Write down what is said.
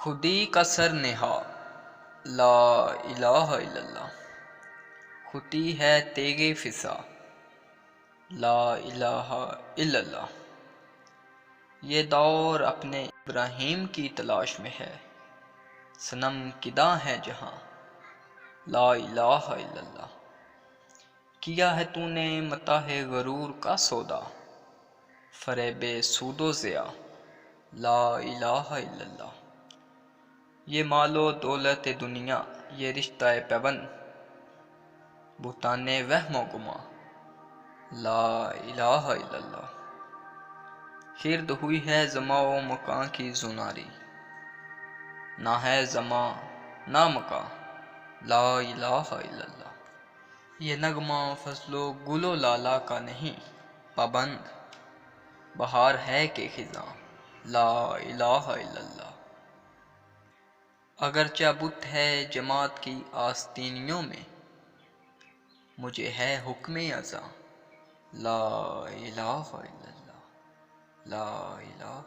خودی کا سر نہا لا الہ الا اللہ، خودی ہے تیغ فضا لا الہ الا اللہ۔ یہ دور اپنے ابراہیم کی تلاش میں ہے، صنم کداں ہے جہاں لا الہ الا اللہ۔ کیا ہے تو نے متاع غرور کا سودا، فریب سود و ضیاء لا الہ الا اللہ۔ یہ مال و دولت دنیا، یہ رشتہ پیوند، بہتان وہم و گما لا الہ الا اللہ۔ خرد ہوئی ہے زماں و مکاں کی زناری، نہ ہے زماں نہ مکاں لا الہ الا اللہ۔ یہ نغمہ فضل و گل و لالہ کا نہیں، پابند بہار ہے کہ خزاں لا الہ الا اللہ۔ اگرچہ بت ہے جماعت کی آستینیوں میں، مجھے ہے حکم ازاں لا الہ الا اللہ لا الہ